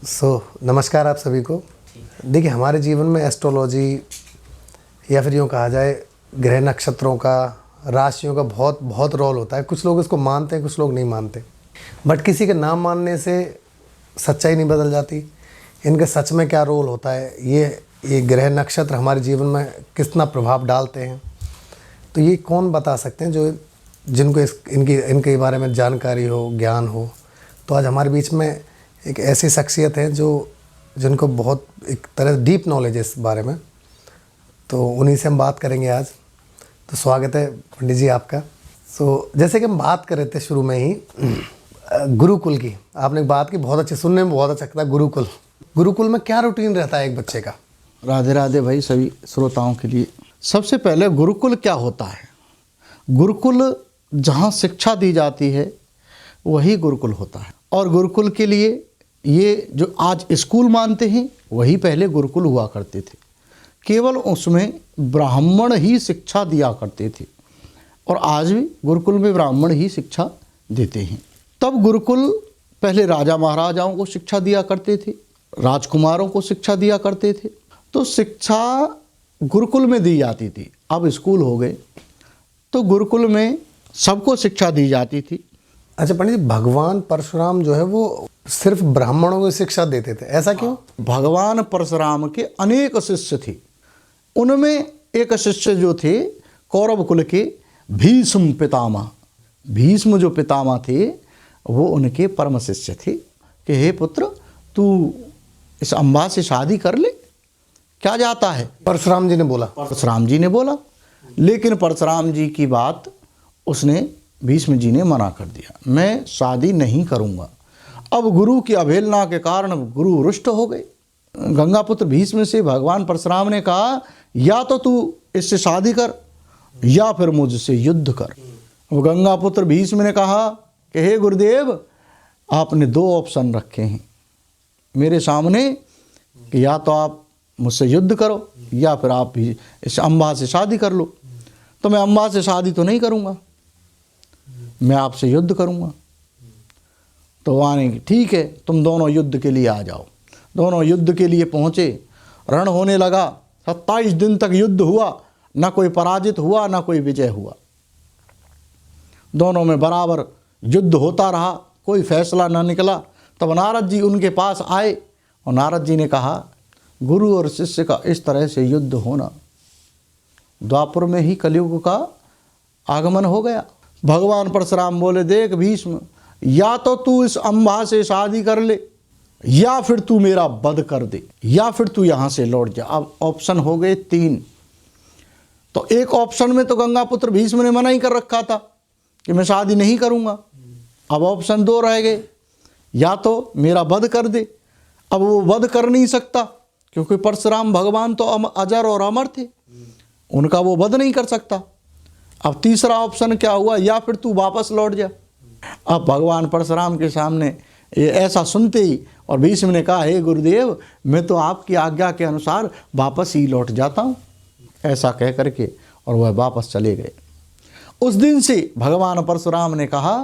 नमस्कार आप सभी को। देखिए, हमारे जीवन में एस्ट्रोलॉजी या फिर यूँ कहा जाए ग्रह नक्षत्रों का, राशियों का बहुत बहुत रोल होता है। कुछ लोग इसको मानते हैं, कुछ लोग नहीं मानते। बट किसी के नाम मानने से सच्चाई नहीं बदल जाती। इनके सच में क्या रोल होता है, ये ग्रह नक्षत्र हमारे जीवन में कितना प्रभाव डालते हैं, तो ये कौन बता सकते हैं जिनको इनके बारे में जानकारी हो, ज्ञान हो। तो आज हमारे बीच में एक ऐसी शख्सियत है जिनको बहुत एक तरह डीप नॉलेज है इस बारे में, तो उन्हीं से हम बात करेंगे आज। तो स्वागत है पंडित जी आपका। जैसे कि हम बात कर रहे थे शुरू में ही गुरुकुल की, आपने एक बात की बहुत अच्छी, सुनने में बहुत अच्छा लगता है। गुरुकुल में क्या रूटीन रहता है एक बच्चे का? राधे राधे भाई सभी श्रोताओं के लिए। सबसे पहले गुरुकुल क्या होता है? गुरुकुल जहाँ शिक्षा दी जाती है वही गुरुकुल होता है। और गुरुकुल के लिए ये जो आज स्कूल मानते हैं वही पहले गुरुकुल हुआ करते थे। केवल उसमें ब्राह्मण ही शिक्षा दिया करते थे और आज भी गुरुकुल में ब्राह्मण ही शिक्षा देते हैं। तब गुरुकुल पहले राजा महाराजाओं को शिक्षा दिया करते थे, राजकुमारों को शिक्षा दिया करते थे। तो शिक्षा गुरुकुल में दी जाती थी। अब स्कूल हो गए तो गुरुकुल में सबको शिक्षा दी जाती थी। अच्छा पंडित जी, भगवान परशुराम जो है वो सिर्फ ब्राह्मणों को शिक्षा देते थे, ऐसा क्यों? भगवान परशुराम के अनेक शिष्य थे। उनमें एक शिष्य जो थे कौरव कुल के भीष्म पितामह। भीष्म जो पितामह थे वो उनके परम शिष्य थे कि हे पुत्र, तू इस अम्बा से शादी कर ले, क्या जाता है? परशुराम जी ने बोला। परशुराम जी ने बोला, लेकिन परशुराम जी की बात उसने भीष्म जी ने मना कर दिया, मैं शादी नहीं करूँगा। अब गुरु की अवहेलना के कारण गुरु रुष्ट हो गए। गंगापुत्र भीष्म से भगवान परशुराम ने कहा, या तो तू इससे शादी कर या फिर मुझसे युद्ध कर। वो गंगापुत्र भीष्म ने कहा कि हे गुरुदेव, आपने दो ऑप्शन रखे हैं मेरे सामने कि या तो आप मुझसे युद्ध करो या फिर आप भी इस अम्बा से शादी कर लो। तो मैं अम्बा से शादी तो नहीं करूँगा, मैं आपसे युद्ध करूँगा। तो वाने ठीक है, तुम दोनों युद्ध के लिए आ जाओ। दोनों युद्ध के लिए पहुँचे। रण होने लगा। 27 दिन तक युद्ध हुआ, ना कोई पराजित हुआ ना कोई विजय हुआ। दोनों में बराबर युद्ध होता रहा, कोई फैसला ना निकला। तब नारद जी उनके पास आए और नारद जी ने कहा, गुरु और शिष्य का इस तरह से युद्ध होना, द्वापर में ही कलयुग का आगमन हो गया। भगवान परशुराम बोले, देख भीष्म, या तो तू इस अम्बा से शादी कर ले या फिर तू मेरा वध कर दे या फिर तू यहाँ से लौट जा। अब ऑप्शन हो गए 3। तो एक ऑप्शन में तो गंगापुत्र भीष्म ने मना ही कर रखा था कि मैं शादी नहीं करूँगा। अब ऑप्शन 2 रह गए, या तो मेरा वध कर दे। अब वो वध कर नहीं सकता क्योंकि परशुराम भगवान तो अजर और अमर थे, उनका वो वध नहीं कर सकता। अब तीसरा ऑप्शन क्या हुआ, या फिर तू वापस लौट जा। अब भगवान परशुराम के सामने ये ऐसा सुनते ही और भीष्म ने कहा, हे गुरुदेव, मैं तो आपकी आज्ञा के अनुसार वापस ही लौट जाता हूँ। ऐसा कह करके और वह वापस चले गए। उस दिन से भगवान परशुराम ने कहा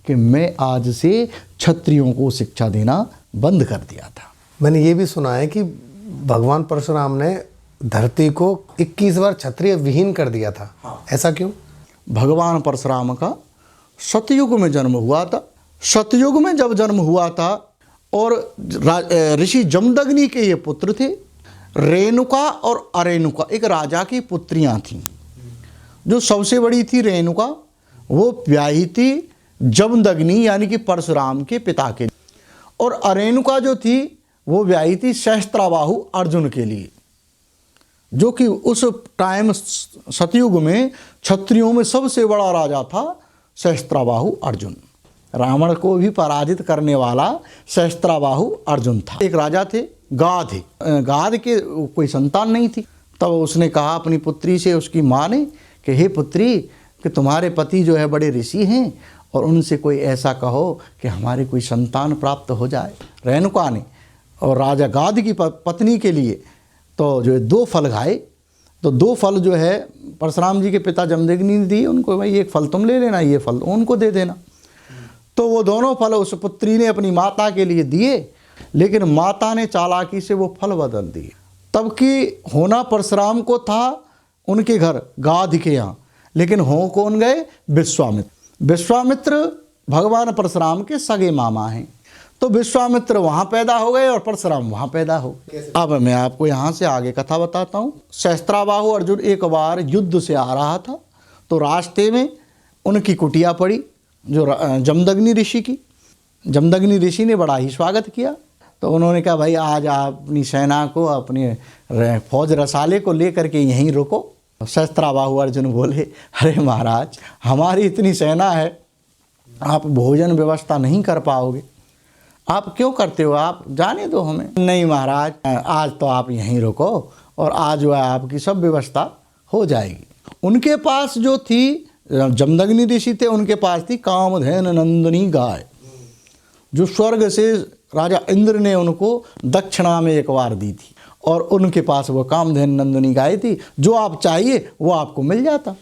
कि मैं आज से क्षत्रियों को शिक्षा देना बंद कर दिया था। मैंने ये भी सुना है कि भगवान परशुराम ने धरती को 21 बार क्षत्रिय विहीन कर दिया था। हाँ। ऐसा क्यों? भगवान परशुराम का सतयुग में जन्म हुआ था। सतयुग में जब जन्म हुआ था और ऋषि जमदग्नि के ये पुत्र थे, रेणुका और अरेणुका, एक राजा की पुत्रियां थीं। जो सबसे बड़ी थी रेणुका, वो ब्याही थी जमदग्नि यानी कि परशुराम के पिता के लिए, और अरेणुका जो थी वो ब्याही थी सहस्त्राबाहु अर्जुन के लिए, जो कि उस टाइम सतयुग में क्षत्रियों में सबसे बड़ा राजा था सहस्त्राबाहु अर्जुन। रावण को भी पराजित करने वाला सहस्त्राबाहु अर्जुन था। एक राजा थे गाध। गाध के कोई संतान नहीं थी। तब उसने कहा अपनी पुत्री से, उसकी माँ ने, कि हे पुत्री, कि तुम्हारे पति जो है बड़े ऋषि हैं और उनसे कोई ऐसा कहो कि हमारे कोई संतान प्राप्त हो जाए। रेणुका ने और राजा गाध की पत्नी के लिए तो जो है 2 फल खाए। तो 2 फल जो है परशुराम जी के पिता जमदग्नि ने दिए उनको, भाई एक फल तुम ले लेना, ये फल उनको दे देना। तो वो दोनों फल उस पुत्री ने अपनी माता के लिए दिए। लेकिन माता ने चालाकी से वो फल बदल दिए। तब की होना परशुराम को था उनके घर गाध के यहाँ, लेकिन हो कौन गए? विश्वामित्र। विश्वामित्र भगवान परशुराम के सगे मामा हैं। तो विश्वामित्र वहाँ पैदा हो गए और परशुराम वहाँ पैदा हो गए। अब मैं आपको यहाँ से आगे कथा बताता हूँ। सहस्त्राबाहु अर्जुन एक बार युद्ध से आ रहा था, तो रास्ते में उनकी कुटिया पड़ी जो जमदग्नि ऋषि की। जमदग्नि ऋषि ने बड़ा ही स्वागत किया। तो उन्होंने कहा, भाई आज आप अपनी सेना को, अपने फौज रसाले को लेकर के यहीं रुको। सहस्त्राबाहु अर्जुन बोले, अरे महाराज, हमारी इतनी सेना है, आप भोजन व्यवस्था नहीं कर पाओगे, आप क्यों करते हो, आप जाने दो हमें। नहीं महाराज, आज तो आप यहीं रुको और आज जो है आपकी सब व्यवस्था हो जाएगी। उनके पास जो थी, जमदग्नि ऋषि थे, उनके पास थी कामधेन नंदिनी गाय, जो स्वर्ग से राजा इंद्र ने उनको दक्षिणा में एक बार दी थी। और उनके पास वो कामधेन नंदिनी गाय थी, जो आप चाहिए वो आपको मिल जाता।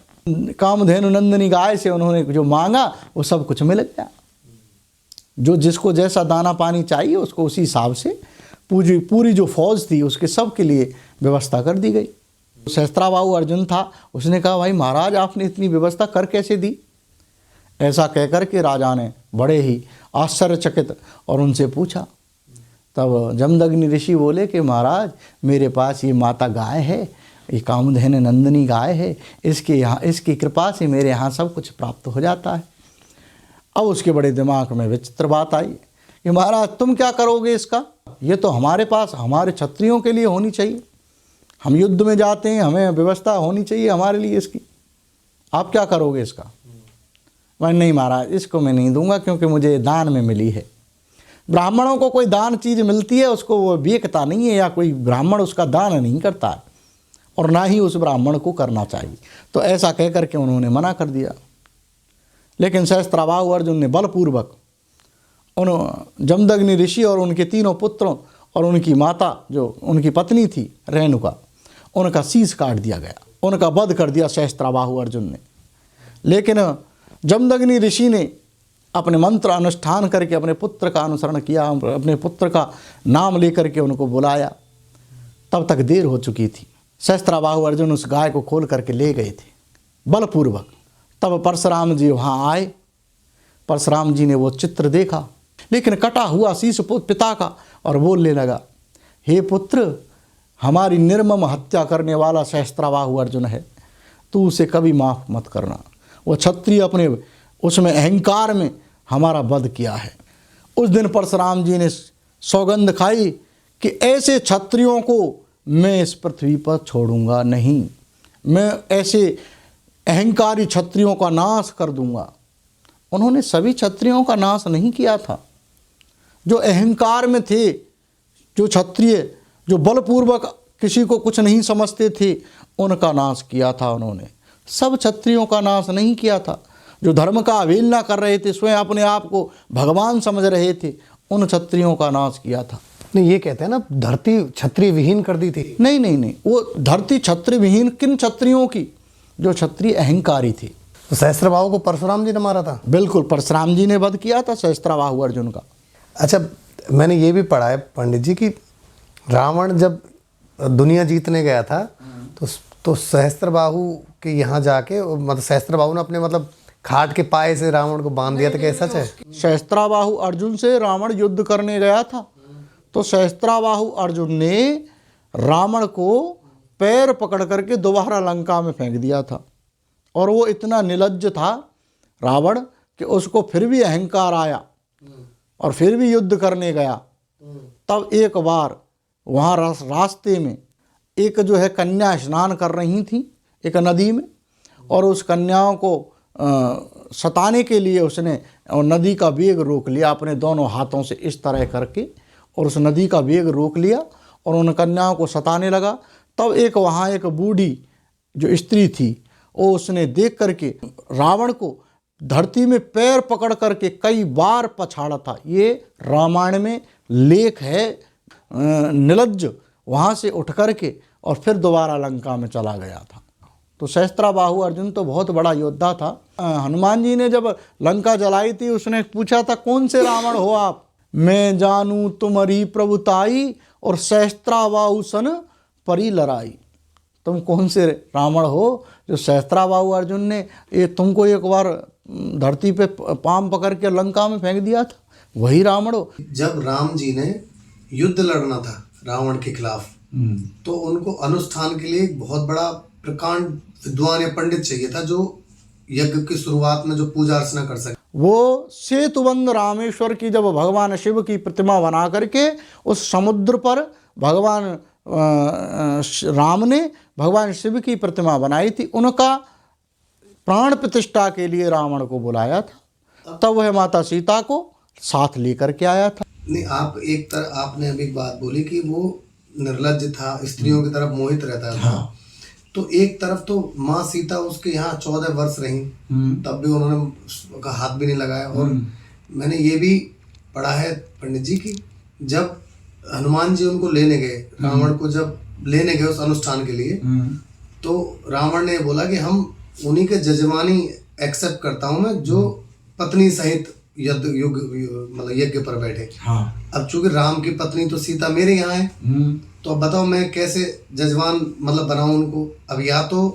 कामधेनु नंदिनी गाय से उन्होंने जो मांगा वो सब कुछ मिल गया। जो जिसको जैसा दाना पानी चाहिए उसको उसी हिसाब से पूरी जो फौज थी उसके सब के लिए व्यवस्था कर दी गई। सहस्त्राबाहु अर्जुन था, उसने कहा, भाई महाराज, आपने इतनी व्यवस्था कर कैसे दी? ऐसा कहकर के राजा ने बड़े ही आश्चर्यचकित और उनसे पूछा। तब जमदग्नि ऋषि बोले कि महाराज, मेरे पास ये माता गाय है, ये कामधेन नंदिनी गाय है, इसकी कृपा से मेरे यहाँ सब कुछ प्राप्त हो जाता है। अब उसके बड़े दिमाग में विचित्र बात आई कि महाराज, तुम क्या करोगे इसका? ये तो हमारे पास, हमारे क्षत्रियों के लिए होनी चाहिए, हम युद्ध में जाते हैं, हमें व्यवस्था होनी चाहिए हमारे लिए इसकी, आप क्या करोगे इसका? मैं, नहीं महाराज, इसको मैं नहीं दूंगा, क्योंकि मुझे दान में मिली है। ब्राह्मणों को कोई दान चीज़ मिलती है, उसको वो बेचता नहीं है, या कोई ब्राह्मण उसका दान नहीं करता है, और ना ही उस ब्राह्मण को करना चाहिए। तो ऐसा कह करके उन्होंने मना कर दिया। लेकिन सहस्त्राबाहु अर्जुन ने बलपूर्वक उन जमदग्नि ऋषि और उनके तीनों पुत्रों और उनकी माता, जो उनकी पत्नी थी रेणुका, उनका शीश काट दिया गया, उनका वध कर दिया सहस्त्राबाहु अर्जुन ने। लेकिन जमदग्नि ऋषि ने अपने मंत्र अनुष्ठान करके अपने पुत्र का अनुसरण किया, अपने पुत्र का नाम लेकर के उनको बुलाया। तब तक देर हो चुकी थी। सहस्त्राबाहु अर्जुन उस गाय को खोल करके ले गए थे बलपूर्वक। तब परशुराम जी वहाँ आए। परशुराम जी ने वो चित्र देखा, लेकिन कटा हुआ शीश पिता का, और बोलने लगा, हे पुत्र, हमारी निर्मम हत्या करने वाला सहस्त्राबाहु अर्जुन है, तू उसे कभी माफ़ मत करना। वो क्षत्रिय अपने उसमें अहंकार में हमारा वध किया है। उस दिन परशुराम जी ने सौगंध खाई कि ऐसे क्षत्रियों को मैं इस पृथ्वी पर छोड़ूंगा नहीं, मैं ऐसे अहंकारी क्षत्रियों का नाश कर दूंगा। उन्होंने सभी क्षत्रियों का नाश नहीं किया था। जो अहंकार में थे, जो क्षत्रिय, जो बलपूर्वक किसी को कुछ नहीं समझते थे, उनका नाश किया था उन्होंने। सब क्षत्रियों का नाश नहीं किया था। जो धर्म का अवहेलना कर रहे थे, स्वयं अपने आप को भगवान समझ रहे थे, उन क्षत्रियों का नाश किया था। नहीं, ये कहते हैं ना, धरती क्षत्रिय विहीन कर दी थी। नहीं नहीं नहीं, वो धरती क्षत्रिय विहीन किन क्षत्रियों की? जो क्षत्रिय अहंकारी थे। तो सहस्त्रबाहु को परशुराम जी ने मारा था? बिल्कुल, परशुराम जी ने वध किया था सहस्त्राबाहु अर्जुन का। अच्छा, मैंने ये भी पढ़ा है पंडित जी कि रावण जब दुनिया जीतने गया था तो सहस्त्रबाहु के यहाँ जाके, मतलब सहस्त्रबाहु ने अपने मतलब खाट के पाए से रावण को बांध दिया था। क्या सच है? सहस्त्राबाहु अर्जुन से रावण युद्ध करने गया था, तो सहस्त्राबाहु अर्जुन ने रावण को पैर पकड़ करके दोबारा लंका में फेंक दिया था। और वो इतना निर्लज्ज था रावण कि उसको फिर भी अहंकार आया और फिर भी युद्ध करने गया। तब एक बार वहाँ रास्ते में एक जो है कन्या स्नान कर रही थी एक नदी में, और उस कन्याओं को सताने के लिए उसने नदी का वेग रोक लिया अपने दोनों हाथों से इस तरह करके, और उस नदी का वेग रोक लिया और उन कन्याओं को सताने लगा। तब एक वहाँ एक बूढ़ी जो स्त्री थी, वो उसने देख करके रावण को धरती में पैर पकड़ करके कई बार पछाड़ा था। ये रामायण में लेख है। निर्लज्ज वहाँ से उठ करके और फिर दोबारा लंका में चला गया था। तो सहस्त्राबाहु अर्जुन तो बहुत बड़ा योद्धा था। हनुमान जी ने जब लंका जलाई थी, उसने पूछा था, कौन से रावण हो आप? मैं जानूं तुम्हारी प्रभुताई और सहस्त्राबाहु सन परी लड़ाई। तुम कौन से रावण हो जो सहस्त्राबाहु अर्जुन ने ये तुमको एक बार धरती पे पाम पकड़ के लंका में फेंक दिया था, वही रावण हो। जब राम जी ने युद्ध लड़ना था रावण के खिलाफ, तो उनको अनुष्ठान के लिए एक बहुत बड़ा प्रकांड विद्वान या पंडित चाहिए था, जो यज्ञ की शुरुआत में जो पूजा अर्चना कर सके। वो सेतुबंध रामेश्वर की जब भगवान शिव की प्रतिमा बना करके उस समुद्र पर भगवान राम ने भगवान शिव की प्रतिमा बनाई थी, उनका प्राण प्रतिष्ठा के लिए रावण को बुलाया था, तब वह माता सीता को साथ लेकर के आया था। नहीं, आपने अभी एक बात बोली कि वो निर्लज्ज था, स्त्रियों की तरफ मोहित रहता था। हाँ। तो एक तरफ तो माँ सीता उसके यहाँ 14 वर्ष रही, तब भी उन्होंने उसका हाथ भी नहीं लगाया। और मैंने ये भी पढ़ा है पंडित जी की जब हनुमान जी उनको लेने गए, रावण को जब लेने गए उस अनुष्ठान के लिए, तो रावण ने बोला कि हम उन्हीं के जजमानी एक्सेप्ट करता हूँ मैं, जो पत्नी सहित यज्ञ पर बैठे। हाँ। अब चूंकि राम की पत्नी तो सीता मेरे यहाँ है, तो अब बताओ मैं कैसे जजमान बनाऊं उनको। अब या तो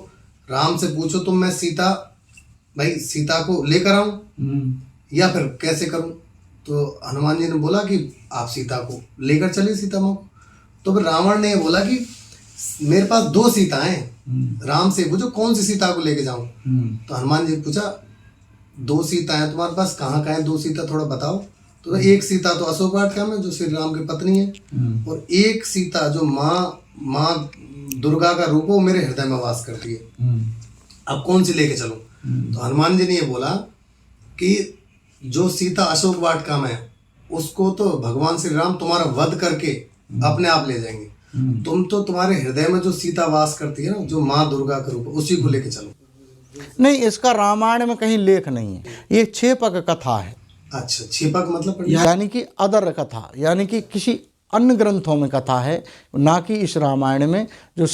राम से पूछो तुम, मैं सीता को लेकर आऊं, या फिर कैसे करूं। तो हनुमान जी ने बोला कि आप सीता को लेकर चलिए, सीता माँ को। तो फिर रावण ने बोला कि मेरे पास 2 सीता हैं, राम से पूछो कौन सी सीता को लेके जाऊं। तो हनुमान जी ने पूछा 2 सीता हैं तुम्हारे पास, कहाँ है 2 सीता, थोड़ा बताओ। तो एक सीता तो अशोक वाटिका में जो श्री राम की पत्नी है, और एक सीता जो माँ दुर्गा का रूप वो मेरे हृदय में वास करती है, अब कौन सी लेके चलूं। तो हनुमान जी ने ये बोला कि जो सीता अशोक वाटिका में है उसको तो भगवान श्री राम तुम्हारा वध करके अपने आप ले जाएंगे, तुम्हारे हृदय में जो सीता वास करती है ना, जो माँ दुर्गा का रूप, उसी को लेके चलो। नहीं, इसका रामायण में कहीं लेख नहीं है, ये क्षेपक कथा है। अच्छा, क्षेपक मतलब यानी कि अदर कथा, यानी कि किसी अन्य ग्रंथों में कथा है, ना कि इस रामायण में। जो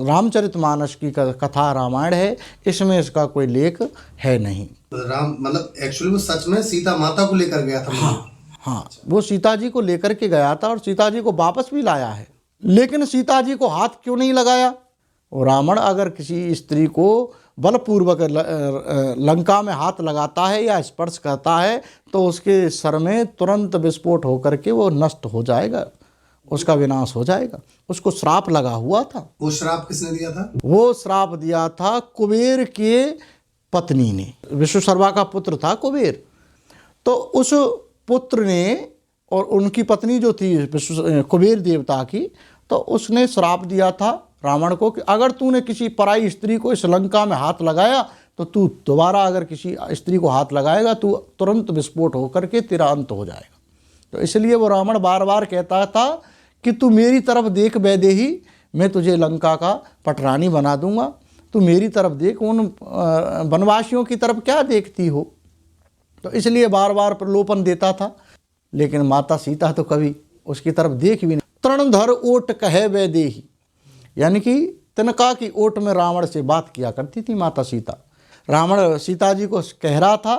रामचरितमानस की कथा रामायण है, इसमें इसका कोई लेख है नहीं। राम एक्चुअली वो सच में सीता माता को लेकर गया था। हाँ, वो सीता जी को लेकर के गया था और सीता जी को वापस भी लाया है, लेकिन सीता जी को हाथ क्यों नहीं लगाया। और रावण अगर किसी स्त्री को बलपूर्वक लंका में हाथ लगाता है या स्पर्श करता है तो उसके सर में तुरंत विस्फोट होकर के वो नष्ट हो जाएगा, उसका विनाश हो जाएगा। उसको श्राप लगा हुआ था। वो श्राप किसने दिया था? वो श्राप दिया था कुबेर के पत्नी ने। विश्वशर्मा का पुत्र था कुबेर, तो उस पुत्र ने और उनकी पत्नी जो थी कुबेर देवता की, तो उसने श्राप दिया था रावण को कि अगर तूने किसी पराई स्त्री को इस लंका में हाथ लगाया तो तू दोबारा अगर किसी स्त्री को हाथ लगाएगा तू तुरंत विस्फोट होकर के तेरा अंत हो जाएगा। तो इसलिए वो रावण बार बार कहता था कि तू मेरी तरफ देख वैदेही, मैं तुझे लंका का पटरानी बना दूंगा, तू मेरी तरफ देख, उन वनवासियों की तरफ क्या देखती हो। तो इसलिए बार बार प्रलोभन देता था, लेकिन माता सीता तो कभी उसकी तरफ देख भी नहीं। तृणधर ओट कहे वैदेही, यानी कि तिनका की ओट में रावण से बात किया करती थी माता सीता। रावण सीता जी को कह रहा था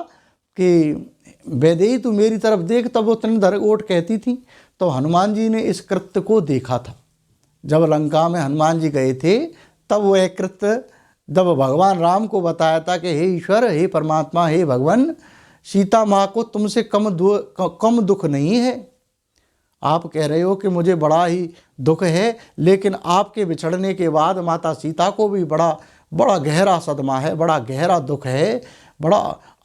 कि वैदेही तू मेरी तरफ देख, तब वो तृणधर ओट कहती थी। तो हनुमान जी ने इस कृत्य को देखा था। जब लंका में हनुमान जी गए थे तब वह कृत्य जब भगवान राम को बताया था कि हे ईश्वर, हे परमात्मा, हे भगवान, सीता माँ को तुमसे कम दुख नहीं है। आप कह रहे हो कि मुझे बड़ा ही दुख है, लेकिन आपके बिछड़ने के बाद माता सीता को भी बड़ा गहरा सदमा है, बड़ा गहरा दुख है, बड़ा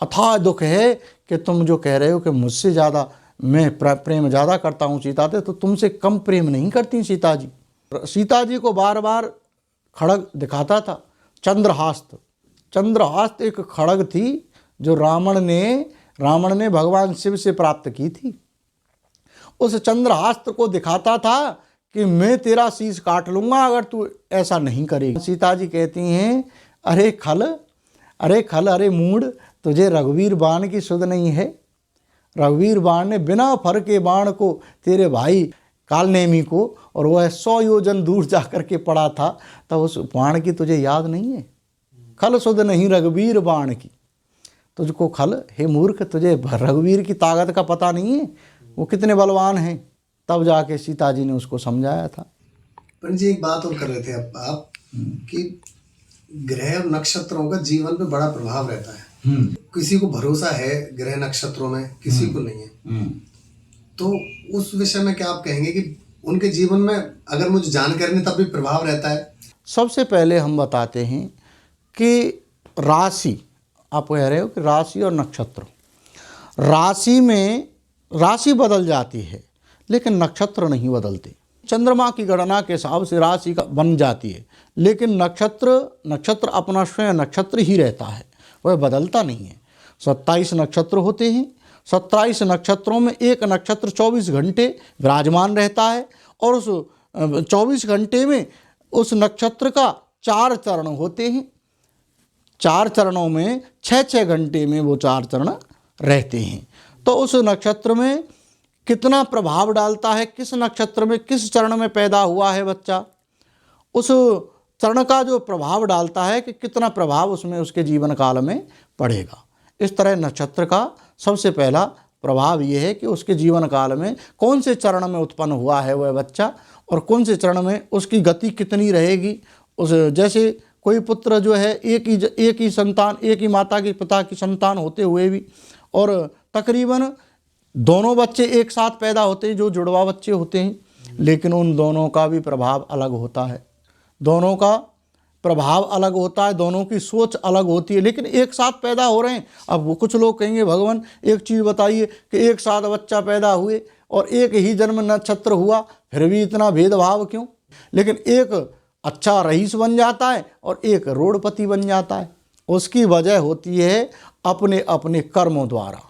अथाह दुख है कि तुम जो कह रहे हो कि मुझसे ज़्यादा मैं प्रेम ज़्यादा करता हूँ सीता से, तो तुमसे कम प्रेम नहीं करती सीता जी। सीता जी को बार बार खड़ग दिखाता था, चंद्रहास्त एक खड़ग थी जो रावण ने भगवान शिव से प्राप्त की थी। उस चंद्रहास्त्र को दिखाता था कि मैं तेरा शीश काट लूँगा अगर तू ऐसा नहीं करेगी। सीता जी कहती हैं, अरे खल, अरे मूढ़, तुझे रघुवीर बाण की सुध नहीं है। रघुवीर बाण ने बिना फर के बाण को तेरे भाई कालनेमी को, और वह 100 योजन दूर जा कर के पड़ा था, तब उस बाण की तुझे याद नहीं है। खल सुध नहीं रघुवीर बाण की, तुझको खल, हे मूर्ख, तुझे रघुवीर की ताकत का पता नहीं है। वो कितने बलवान हैं। तब जाके सीता जी ने उसको समझाया था। पंडित जी एक बात और कर रहे थे आप कि ग्रह और नक्षत्रों का जीवन पे बड़ा प्रभाव रहता है। किसी को भरोसा है ग्रह नक्षत्रों में, किसी को नहीं है। तो उस विषय में क्या आप कहेंगे कि उनके जीवन में अगर मुझे जानकारी नहीं तब भी प्रभाव रहता है? सबसे पहले हम बताते हैं कि राशि, आप कह रहे हो कि राशि और नक्षत्र, राशि में राशि बदल जाती है लेकिन नक्षत्र नहीं बदलते। चंद्रमा की गणना के हिसाब से राशि का बन जाती है, लेकिन नक्षत्र अपना स्वयं नक्षत्र ही रहता है, वह बदलता नहीं है। 27 नक्षत्र होते हैं, 27 नक्षत्रों में एक नक्षत्र 24 घंटे विराजमान रहता है और उस 24 घंटे में उस नक्षत्र का 4 चरण होते हैं। 4 चरणों में 6-6 घंटे में वो 4 चरण रहते हैं। तो उस नक्षत्र में कितना प्रभाव डालता है, किस नक्षत्र में किस चरण में पैदा हुआ है बच्चा, उस चरण का जो प्रभाव डालता है कि कितना प्रभाव उसमें उसके जीवन काल में पड़ेगा। इस तरह नक्षत्र का सबसे पहला प्रभाव ये है कि उसके जीवन काल में कौन से चरण में उत्पन्न हुआ है वह बच्चा और कौन से चरण में उसकी गति कितनी रहेगी। उस जैसे कोई पुत्र जो है एक ही संतान, एक ही माता के पिता की संतान होते हुए भी और तकरीबन दोनों बच्चे एक साथ पैदा होते हैं, जो जुड़वा बच्चे होते हैं, लेकिन उन दोनों का भी प्रभाव अलग होता है। दोनों का प्रभाव अलग होता है, दोनों की सोच अलग होती है, लेकिन एक साथ पैदा हो रहे हैं। अब वो कुछ लोग कहेंगे भगवान एक चीज़ बताइए कि एक साथ बच्चा पैदा हुए और एक ही जन्म नक्षत्र हुआ, फिर भी इतना भेदभाव क्यों? लेकिन एक अच्छा रईस बन जाता है और एक रोडपति बन जाता है। उसकी वजह होती है अपने अपने कर्मों द्वारा।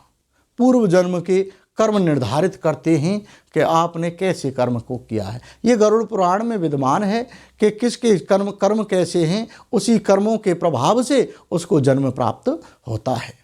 पूर्व जन्म के कर्म निर्धारित करते हैं कि आपने कैसे कर्म को किया है। ये गरुड़ पुराण में विद्यमान है कि किसके कर्म कैसे हैं, उसी कर्मों के प्रभाव से उसको जन्म प्राप्त होता है।